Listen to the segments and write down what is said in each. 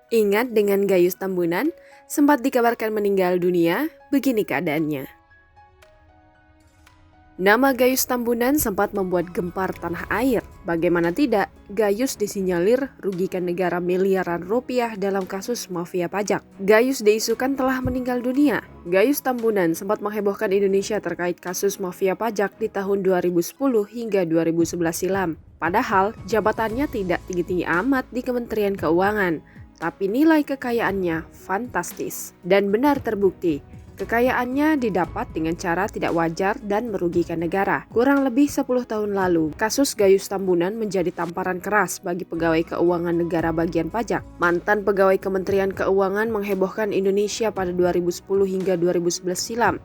Ingat dengan Gayus Tambunan, sempat dikabarkan meninggal dunia, begini keadaannya. Nama Gayus Tambunan sempat membuat gempar tanah air. Bagaimana tidak, Gayus disinyalir rugikan negara miliaran rupiah dalam kasus mafia pajak. Gayus diisukan telah meninggal dunia. Gayus Tambunan sempat menghebohkan Indonesia terkait kasus mafia pajak di tahun 2010 hingga 2011 silam. Padahal, jabatannya tidak tinggi-tinggi amat di Kementerian Keuangan. Tapi nilai kekayaannya fantastis dan benar terbukti. Kekayaannya didapat dengan cara tidak wajar dan merugikan negara. Kurang lebih 10 tahun lalu, kasus Gayus Tambunan menjadi tamparan keras bagi pegawai keuangan negara bagian pajak. Mantan pegawai Kementerian Keuangan menghebohkan Indonesia pada 2010 hingga 2011 silam.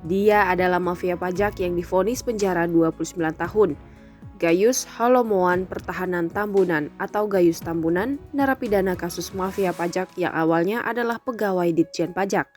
Dia adalah mafia pajak yang divonis penjara 29 tahun. Gayus Holomoan Pertahanan Tambunan atau Gayus Tambunan, narapidana kasus mafia pajak yang awalnya adalah pegawai Ditjen Pajak.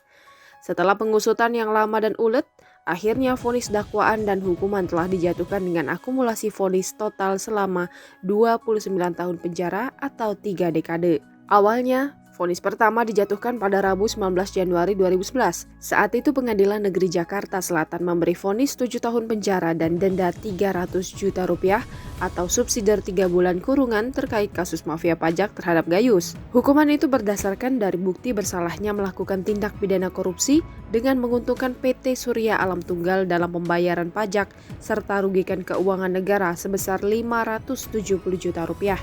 Setelah pengusutan yang lama dan ulet, akhirnya vonis dakwaan dan hukuman telah dijatuhkan dengan akumulasi vonis total selama 29 tahun penjara atau 3 dekade. Awalnya, vonis pertama dijatuhkan pada Rabu 19 Januari 2011. Saat itu Pengadilan Negeri Jakarta Selatan memberi vonis 7 tahun penjara dan denda 300 juta rupiah atau subsidi 3 bulan kurungan terkait kasus mafia pajak terhadap Gayus. Hukuman itu berdasarkan dari bukti bersalahnya melakukan tindak pidana korupsi dengan menguntungkan PT Surya Alam Tunggal dalam pembayaran pajak serta rugikan keuangan negara sebesar 570 juta rupiah.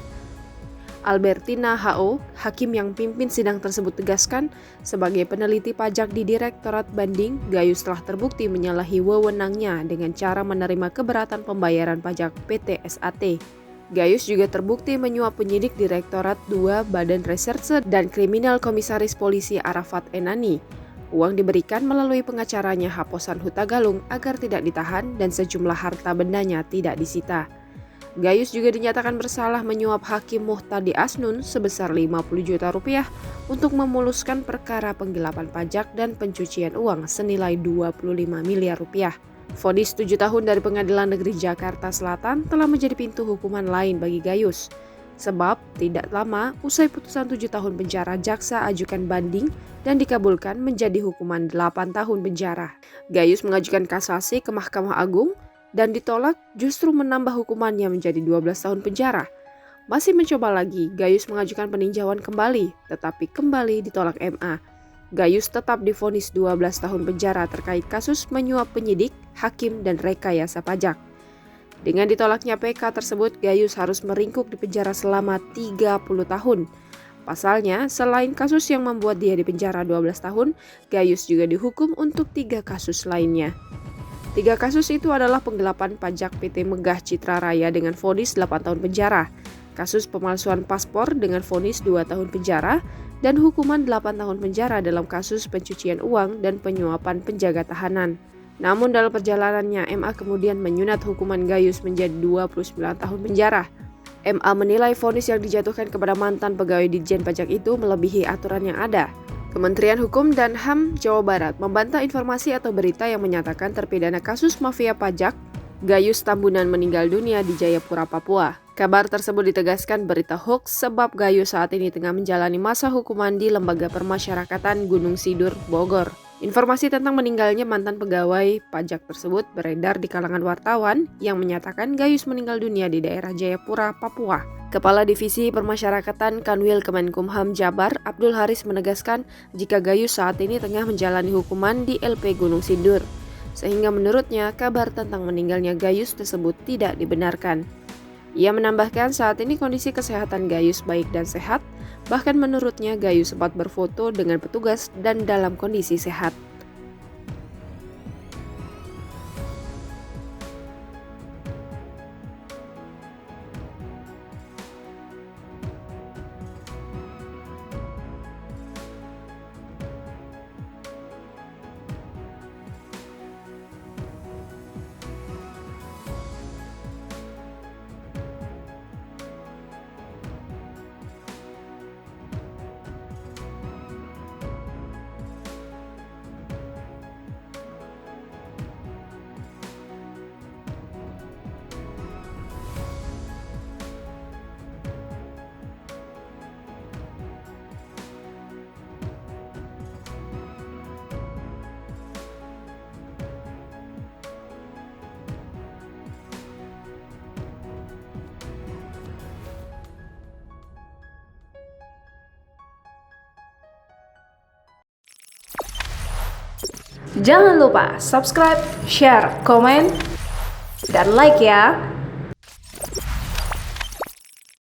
Albertina H.O., hakim yang pimpin sidang tersebut tegaskan, sebagai peneliti pajak di Direktorat Banding, Gayus telah terbukti menyalahi wewenangnya dengan cara menerima keberatan pembayaran pajak PT SAT. Gayus juga terbukti menyuap penyidik Direktorat 2 Badan Reserse dan Kriminal Komisaris Polisi Arafat Enani. Uang diberikan melalui pengacaranya Haposan Hutagalung agar tidak ditahan dan sejumlah harta bendanya tidak disita. Gayus juga dinyatakan bersalah menyuap Hakim Muhtadi Asnun sebesar 50 juta rupiah untuk memuluskan perkara penggelapan pajak dan pencucian uang senilai 25 miliar rupiah. Vonis 7 tahun dari Pengadilan Negeri Jakarta Selatan telah menjadi pintu hukuman lain bagi Gayus. Sebab tidak lama usai putusan 7 tahun penjara, jaksa ajukan banding dan dikabulkan menjadi hukuman 8 tahun penjara. Gayus mengajukan kasasi ke Mahkamah Agung dan ditolak, justru menambah hukumannya menjadi 12 tahun penjara. Masih mencoba lagi, Gayus mengajukan peninjauan kembali, tetapi kembali ditolak MA. Gayus tetap divonis 12 tahun penjara terkait kasus menyuap penyidik, hakim, dan rekayasa pajak. Dengan ditolaknya PK tersebut, Gayus harus meringkuk di penjara selama 30 tahun. Pasalnya, selain kasus yang membuat dia dipenjara 12 tahun, Gayus juga dihukum untuk 3 kasus lainnya. 3 kasus itu adalah penggelapan pajak PT Megah Citra Raya dengan vonis 8 tahun penjara, kasus pemalsuan paspor dengan vonis 2 tahun penjara, dan hukuman 8 tahun penjara dalam kasus pencucian uang dan penyuapan penjaga tahanan. Namun dalam perjalanannya, MA kemudian menyunat hukuman Gayus menjadi 29 tahun penjara. MA menilai vonis yang dijatuhkan kepada mantan pegawai Ditjen Pajak itu melebihi aturan yang ada. Kementerian Hukum dan HAM Jawa Barat membantah informasi atau berita yang menyatakan terpidana kasus mafia pajak Gayus Tambunan meninggal dunia di Jayapura, Papua. Kabar tersebut ditegaskan berita hoax sebab Gayus saat ini tengah menjalani masa hukuman di Lembaga Permasyarakatan Gunung Sidur, Bogor. Informasi tentang meninggalnya mantan pegawai pajak tersebut beredar di kalangan wartawan yang menyatakan Gayus meninggal dunia di daerah Jayapura, Papua. Kepala Divisi Permasyarakatan Kanwil Kemenkumham Jabar, Abdul Haris menegaskan jika Gayus saat ini tengah menjalani hukuman di LP Gunung Sindur, sehingga menurutnya kabar tentang meninggalnya Gayus tersebut tidak dibenarkan. Ia menambahkan saat ini kondisi kesehatan Gayus baik dan sehat, bahkan menurutnya Gayus sempat berfoto dengan petugas dan dalam kondisi sehat. Jangan lupa subscribe, share, komen, dan like ya.